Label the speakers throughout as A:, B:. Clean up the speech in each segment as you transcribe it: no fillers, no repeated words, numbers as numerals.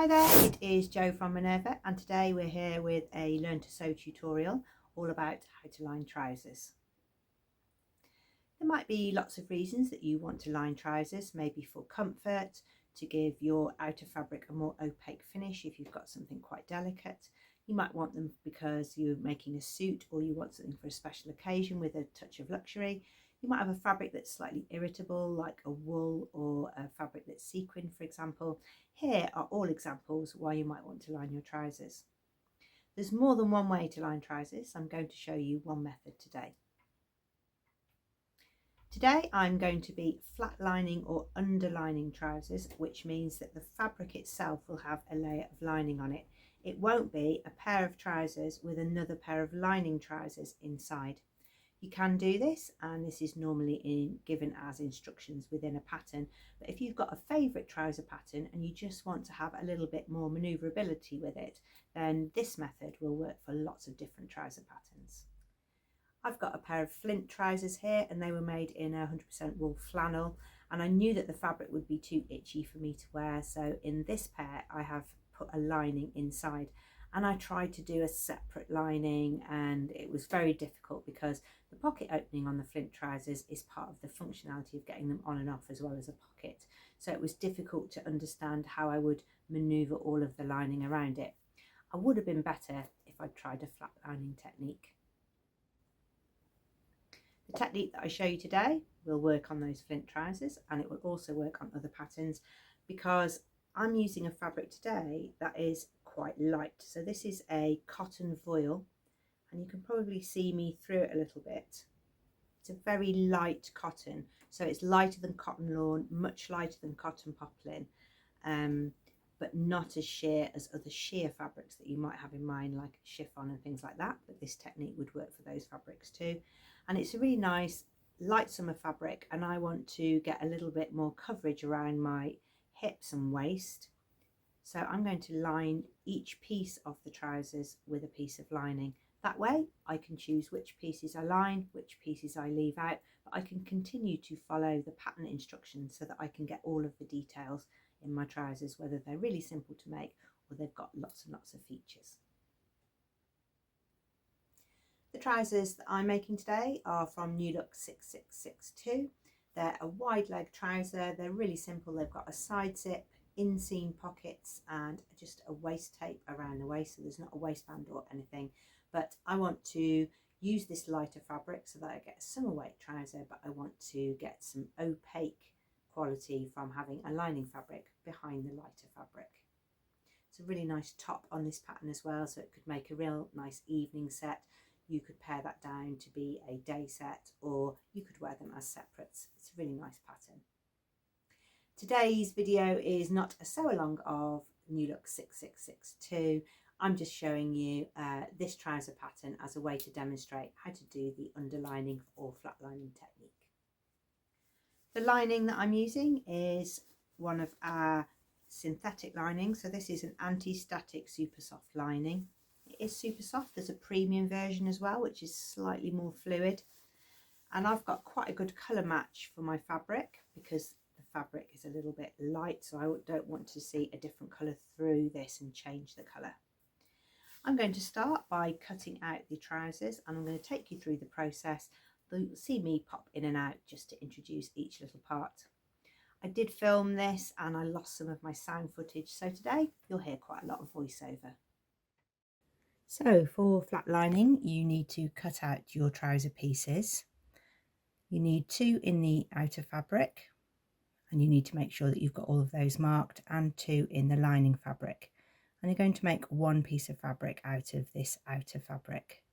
A: Hi there, it is Jo from Minerva, and today we're here with a learn to sew tutorial all about how to line trousers. There might be lots of reasons that you want to line trousers, maybe for comfort, to give your outer fabric a more opaque finish if you've got something quite delicate. You might want them because you're making a suit or you want something for a special occasion with a touch of luxury. You might have a fabric that's slightly irritable, like a wool or a fabric that's sequin, for example. Here are all examples why you might want to line your trousers. There's more than one way to line trousers. I'm going to show you one method today. Today I'm going to be flat lining or underlining trousers, which means that the fabric itself will have a layer of lining on it. It won't be a pair of trousers with another pair of lining trousers inside. You can do this, and this is normally given as instructions within a pattern, but if you've got a favourite trouser pattern and you just want to have a little bit more manoeuvrability with it, then this method will work for lots of different trouser patterns. I've got a pair of Flint trousers here, and they were made in 100% wool flannel, and I knew that the fabric would be too itchy for me to wear, so in this pair I have put a lining inside. And I tried to do a separate lining, and it was very difficult because the pocket opening on the Flint trousers is part of the functionality of getting them on and off as well as a pocket. So it was difficult to understand how I would manoeuvre all of the lining around it. I would have been better if I'd tried a flat lining technique. The technique that I show you today will work on those Flint trousers, and it will also work on other patterns because I'm using a fabric today that is quite light. So this is a cotton voile, and you can probably see me through it a little bit. It's a very light cotton, so it's lighter than cotton lawn, much lighter than cotton poplin, but not as sheer as other sheer fabrics that you might have in mind, like chiffon and things like that. But this technique would work for those fabrics too. And it's a really nice light summer fabric, and I want to get a little bit more coverage around my hips and waist. So I'm going to line each piece of the trousers with a piece of lining. That way I can choose which pieces I line, which pieces I leave out, but I can continue to follow the pattern instructions so that I can get all of the details in my trousers, whether they're really simple to make or they've got lots and lots of features. The trousers that I'm making today are from New Look 6662. They're a wide leg trouser. They're really simple. They've got a side zip, inseam pockets, and just a waist tape around the waist, so there's not a waistband or anything. But I want to use this lighter fabric so that I get a summer weight trouser, but I want to get some opaque quality from having a lining fabric behind the lighter fabric. It's a really nice top on this pattern as well, so it could make a real nice evening set. You could pare that down to be a day set, or you could wear them as separates. It's a really nice pattern. Today's video is not a sew along of New Look 6662. I'm just showing you this trouser pattern as a way to demonstrate how to do the underlining or flat lining technique. The lining that I'm using is one of our synthetic linings. So this is an anti-static super soft lining. It is super soft. There's a premium version as well, which is slightly more fluid. And I've got quite a good colour match for my fabric because the fabric is a little bit light, so I don't want to see a different colour through this and change the colour. I'm going to start by cutting out the trousers, and I'm going to take you through the process. You'll see me pop in and out just to introduce each little part. I did film this and I lost some of my sound footage, so today you'll hear quite a lot of voiceover. So for flat lining, you need to cut out your trouser pieces. You need 2 in the outer fabric, and you need to make sure that you've got all of those marked, and 2 in the lining fabric. And you're going to make 1 piece of fabric out of this outer fabric.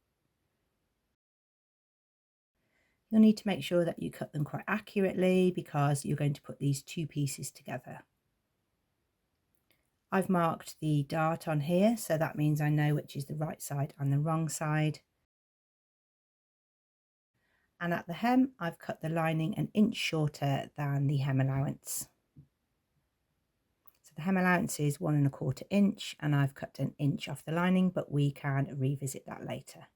A: You'll need to make sure that you cut them quite accurately because you're going to put these 2 pieces together. I've marked the dart on here, so that means I know which is the right side and the wrong side. And at the hem, I've cut the lining an inch shorter than the hem allowance. So the hem allowance is 1 1/4 inch, and I've cut an inch off the lining, but we can revisit that later.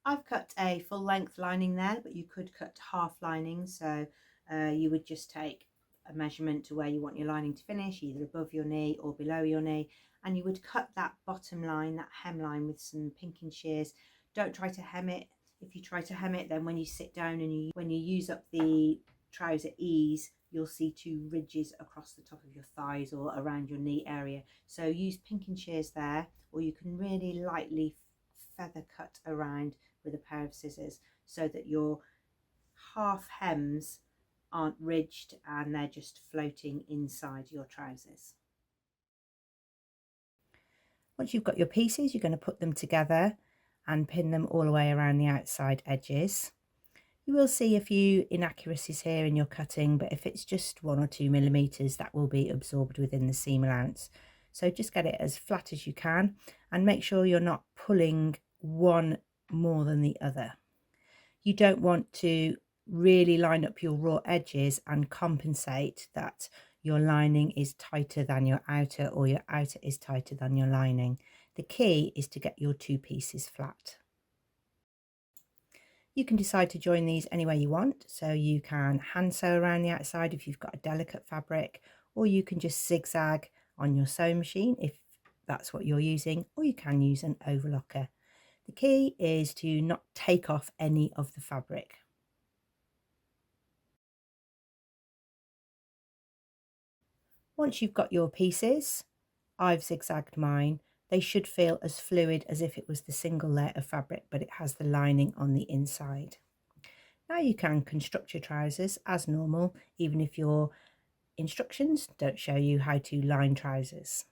A: I've cut a full length lining there, but you could cut half lining, so you would just take a measurement to where you want your lining to finish, either above your knee or below your knee, and you would cut that bottom line, that hemline, with some pinking shears. Don't try to hem it. If you try to hem it, then when you sit down and when you use up the trouser ease, you'll see two ridges across the top of your thighs or around your knee area. So use pinking shears there, or you can really lightly feather cut around with a pair of scissors so that your half hems aren't ridged and they're just floating inside your trousers. Once you've got your pieces, you're going to put them together and pin them all the way around the outside edges. You will see a few inaccuracies here in your cutting, but if it's just 1 or 2 millimeters, that will be absorbed within the seam allowance. So just get it as flat as you can and make sure you're not pulling one more than the other. You don't want to really line up your raw edges and compensate that your lining is tighter than your outer or your outer is tighter than your lining. The key is to get your two pieces flat. You can decide to join these any way you want, so you can hand sew around the outside if you've got a delicate fabric, or you can just zigzag on your sewing machine if that's what you're using, or you can use an overlocker. The key is to not take off any of the fabric. Once you've got your pieces, I've zigzagged mine. They should feel as fluid as if it was the single layer of fabric, but it has the lining on the inside. Now you can construct your trousers as normal, even if your instructions don't show you how to line trousers.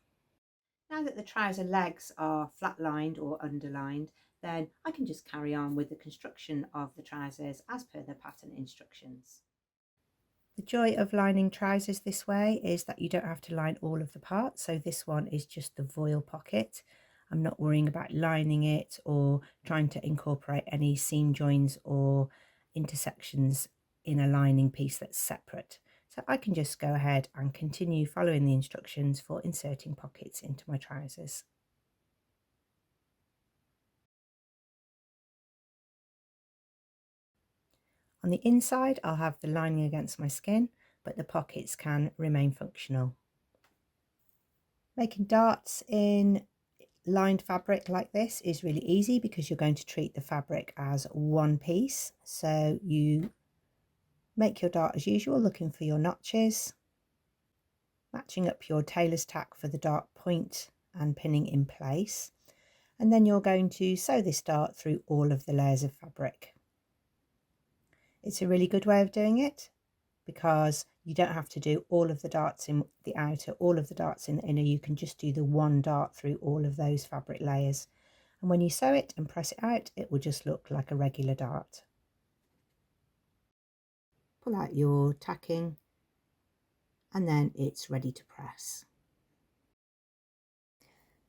A: Now that the trouser legs are flat lined or underlined, then I can just carry on with the construction of the trousers as per the pattern instructions. The joy of lining trousers this way is that you don't have to line all of the parts. So this one is just the voile pocket. I'm not worrying about lining it or trying to incorporate any seam joins or intersections in a lining piece that's separate. So I can just go ahead and continue following the instructions for inserting pockets into my trousers. On the inside, I'll have the lining against my skin, but the pockets can remain functional. Making darts in lined fabric like this is really easy because you're going to treat the fabric as one piece. So you make your dart as usual, looking for your notches, matching up your tailor's tack for the dart point and pinning in place. And then you're going to sew this dart through all of the layers of fabric. It's a really good way of doing it because you don't have to do all of the darts in the outer, all of the darts in the inner. You can just do the one dart through all of those fabric layers. And when you sew it and press it out, it will just look like a regular dart. Pull out your tacking and then it's ready to press.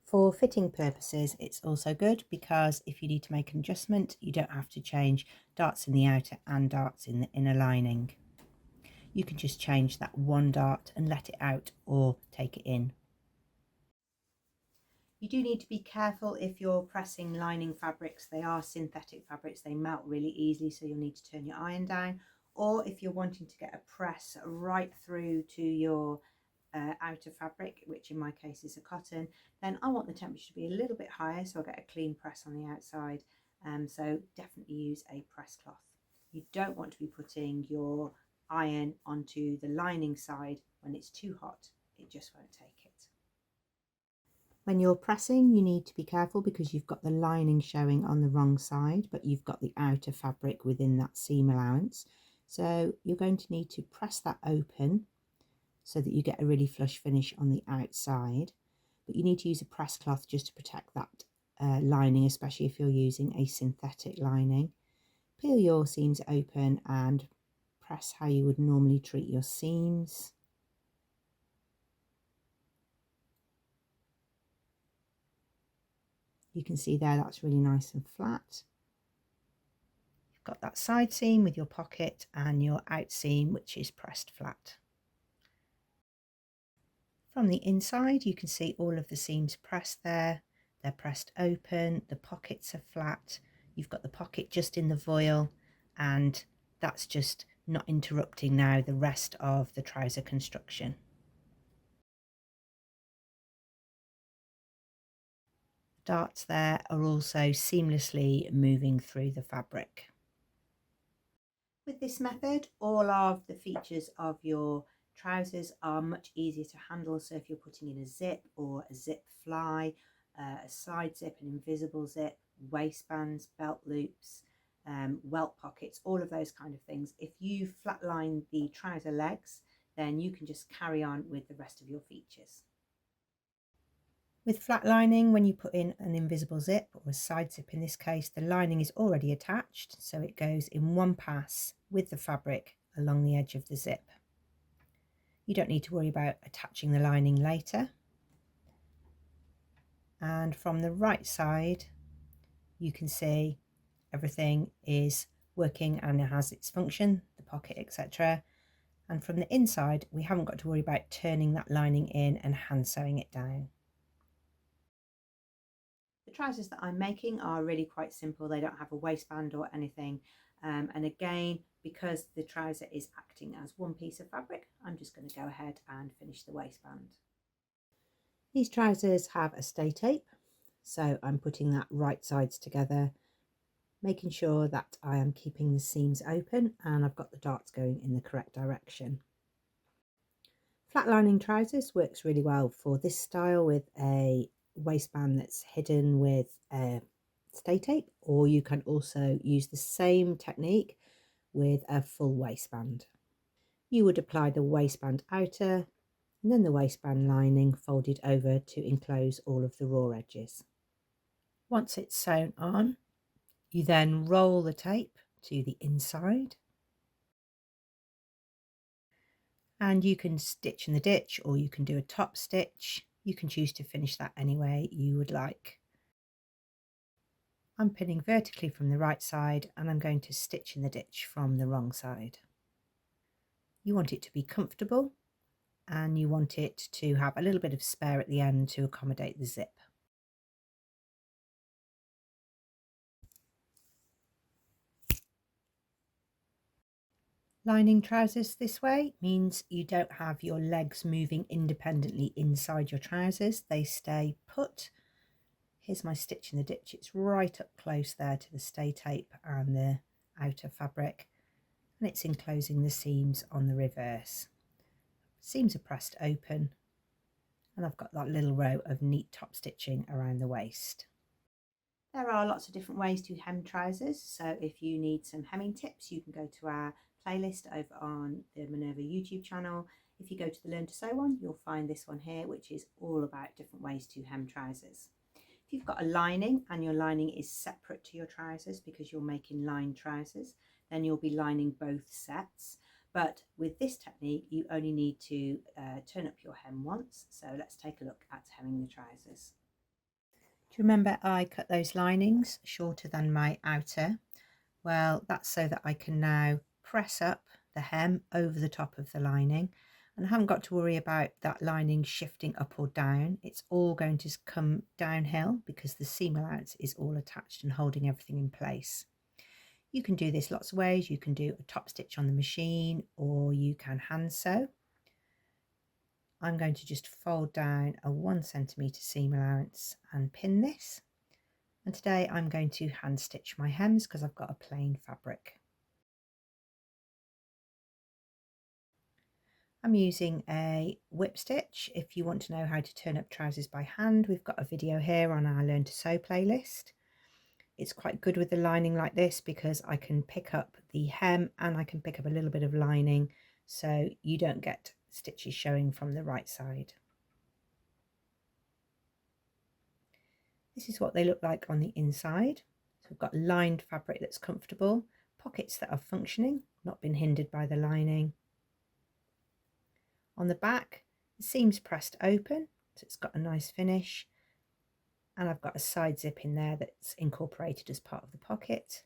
A: For fitting purposes, it's also good because if you need to make an adjustment, you don't have to change darts in the outer and darts in the inner lining. You can just change that one dart and let it out or take it in. You do need to be careful if you're pressing lining fabrics. They are synthetic fabrics, they melt really easily, so you'll need to turn your iron down. Or if you're wanting to get a press right through to your outer fabric, which in my case is a cotton, then I want the temperature to be a little bit higher so I get a clean press on the outside. So definitely use a press cloth. You don't want to be putting your iron onto the lining side when it's too hot. It just won't take it. When you're pressing, you need to be careful because you've got the lining showing on the wrong side, but you've got the outer fabric within that seam allowance. So you're going to need to press that open so that you get a really flush finish on the outside. But you need to use a press cloth just to protect that lining, especially if you're using a synthetic lining. Peel your seams open and press how you would normally treat your seams. You can see there that's really nice and flat. You've got that side seam with your pocket and your out seam which is pressed flat. From the inside you can see all of the seams pressed there. They're pressed open, the pockets are flat. You've got the pocket just in the voile and that's just not interrupting now the rest of the trouser construction. Darts there are also seamlessly moving through the fabric. With this method, all of the features of your trousers are much easier to handle. So if you're putting in a zip or a zip fly, a side zip, an invisible zip, waistbands, belt loops, welt pockets, all of those kind of things, if you flatline the trouser legs, then you can just carry on with the rest of your features. With flat lining, when you put in an invisible zip or a side zip in this case, the lining is already attached, so it goes in one pass with the fabric along the edge of the zip. You don't need to worry about attaching the lining later. And from the right side, you can see everything is working and it has its function, the pocket, etc. And from the inside, we haven't got to worry about turning that lining in and hand sewing it down. The trousers that I'm making are really quite simple. They don't have a waistband or anything. And again, because the trouser is acting as one piece of fabric, I'm just going to go ahead and finish the waistband. These trousers have a stay tape, so I'm putting that right sides together, making sure that I am keeping the seams open and I've got the darts going in the correct direction. Flatlining trousers works really well for this style with a waistband that's hidden with a stay tape, or you can also use the same technique with a full waistband. You would apply the waistband outer and then the waistband lining folded over to enclose all of the raw edges. Once it's sewn on, you then roll the tape to the inside. And you can stitch in the ditch or you can do a top stitch. You can choose to finish that any way you would like. I'm pinning vertically from the right side and I'm going to stitch in the ditch from the wrong side. You want it to be comfortable and you want it to have a little bit of spare at the end to accommodate the zip. Lining trousers this way means you don't have your legs moving independently inside your trousers. They stay put. Here's my stitch in the ditch. It's right up close there to the stay tape and the outer fabric, and it's enclosing the seams on the reverse. Seams are pressed open and I've got that little row of neat top stitching around the waist. There are lots of different ways to hem trousers, so if you need some hemming tips you can go to our playlist over on the Minerva YouTube channel. If you go to the Learn to Sew one, you'll find this one here, which is all about different ways to hem trousers. If you've got a lining and your lining is separate to your trousers because you're making lined trousers, then you'll be lining both sets. But with this technique, you only need to turn up your hem once. So let's take a look at hemming the trousers. Do you remember I cut those linings shorter than my outer? Well, that's so that I can now press up the hem over the top of the lining, and I haven't got to worry about that lining shifting up or down. It's all going to come downhill because the seam allowance is all attached and holding everything in place. You can do this lots of ways. You can do a top stitch on the machine or you can hand sew. I'm going to just fold down a 1 centimetre seam allowance and pin this. And today I'm going to hand stitch my hems because I've got a plain fabric. I'm using a whip stitch. If you want to know how to turn up trousers by hand, we've got a video here on our Learn to Sew playlist. It's quite good with the lining like this because I can pick up the hem and I can pick up a little bit of lining so you don't get stitches showing from the right side. This is what they look like on the inside. So we've got lined fabric that's comfortable, pockets that are functioning, not been hindered by the lining. On the back, the seam's pressed open, so it's got a nice finish. And I've got a side zip in there that's incorporated as part of the pocket.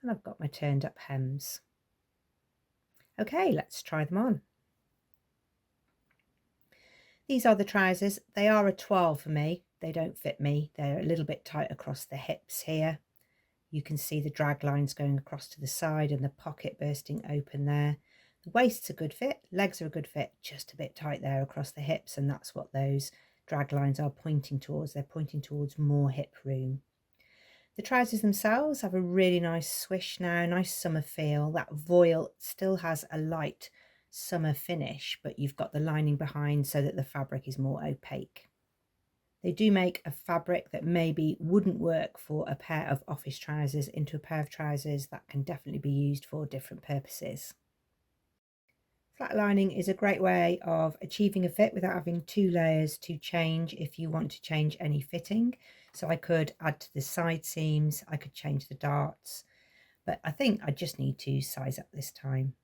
A: And I've got my turned up hems. Okay, let's try them on. These are the trousers. They are a 12 for me. They don't fit me. They're a little bit tight across the hips here. You can see the drag lines going across to the side and the pocket bursting open there. The waist's a good fit, legs are a good fit, just a bit tight there across the hips, and that's what those drag lines are pointing towards. They're pointing towards more hip room. The trousers themselves have a really nice swish now, nice summer feel. That voile still has a light summer finish, but you've got the lining behind so that the fabric is more opaque. They do make a fabric that maybe wouldn't work for a pair of office trousers into a pair of trousers that can definitely be used for different purposes. Flat lining is a great way of achieving a fit without having 2 layers to change if you want to change any fitting. So I could add to the side seams, I could change the darts, but I think I just need to size up this time.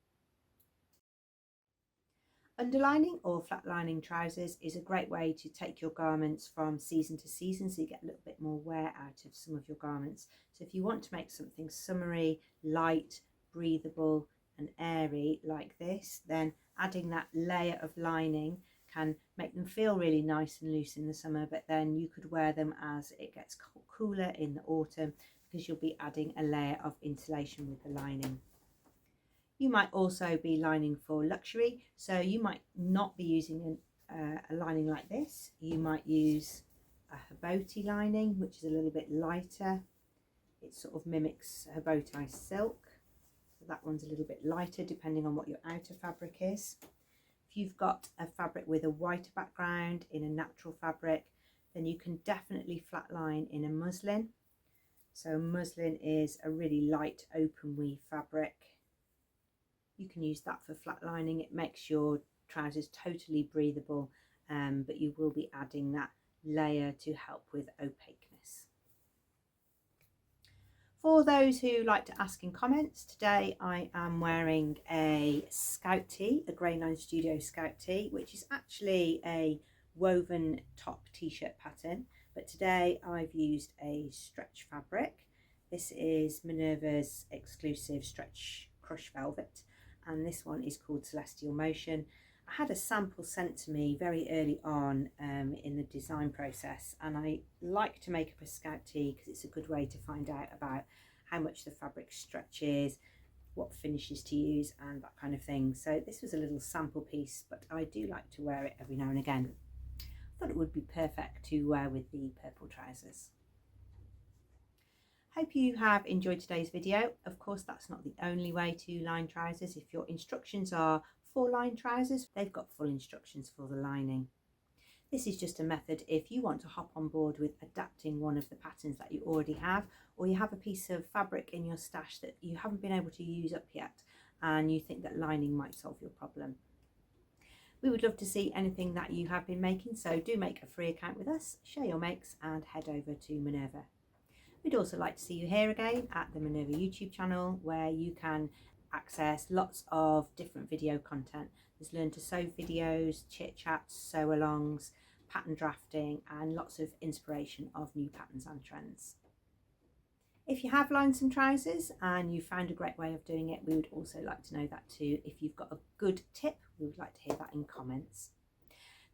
A: Underlining or flat lining trousers is a great way to take your garments from season to season, so you get a little bit more wear out of some of your garments. So if you want to make something summery, light, breathable and airy like this, then adding that layer of lining can make them feel really nice and loose in the summer, but then you could wear them as it gets cooler in the autumn because you'll be adding a layer of insulation with the lining. You might also be lining for luxury, so you might not be using a lining like this. You might use a boaty lining, which is a little bit lighter. It sort of mimics a bow tie silk. So that one's a little bit lighter depending on what your outer fabric is. If you've got a fabric with a whiter background in a natural fabric, then you can definitely flatline in a muslin. So muslin is a really light open weave fabric. You can use that for flat lining. It makes your trousers totally breathable, but you will be adding that layer to help with opaqueness. For those who like to ask in comments, today I am wearing a Scout tee, a Grey 9 Studio Scout tee, which is actually a woven top t-shirt pattern, but today I've used a stretch fabric. This is Minerva's exclusive stretch crush velvet, and this one is called Celestial Motion. I had a sample sent to me very early on in the design process, and I like to make up a Scout tee because it's a good way to find out about how much the fabric stretches, what finishes to use and that kind of thing. So this was a little sample piece, but I do like to wear it every now and again. I thought it would be perfect to wear with the purple trousers. Hope you have enjoyed today's video. Of course, that's not the only way to line trousers. If your instructions are for line trousers, they've got full instructions for the lining. This is just a method if you want to hop on board with adapting one of the patterns that you already have, or you have a piece of fabric in your stash that you haven't been able to use up yet and you think that lining might solve your problem. We would love to see anything that you have been making, so do make a free account with us, share your makes and head over to Minerva. We'd also like to see you here again at the Minerva YouTube channel, where you can access lots of different video content. There's learn to sew videos, chit chats, sew alongs, pattern drafting and lots of inspiration of new patterns and trends. If you have lined some trousers and you found a great way of doing it, we would also like to know that too. If you've got a good tip, we would like to hear that in comments.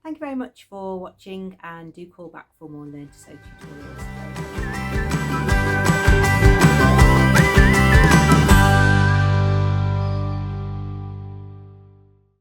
A: Thank you very much for watching, and do call back for more Learn to Sew tutorials.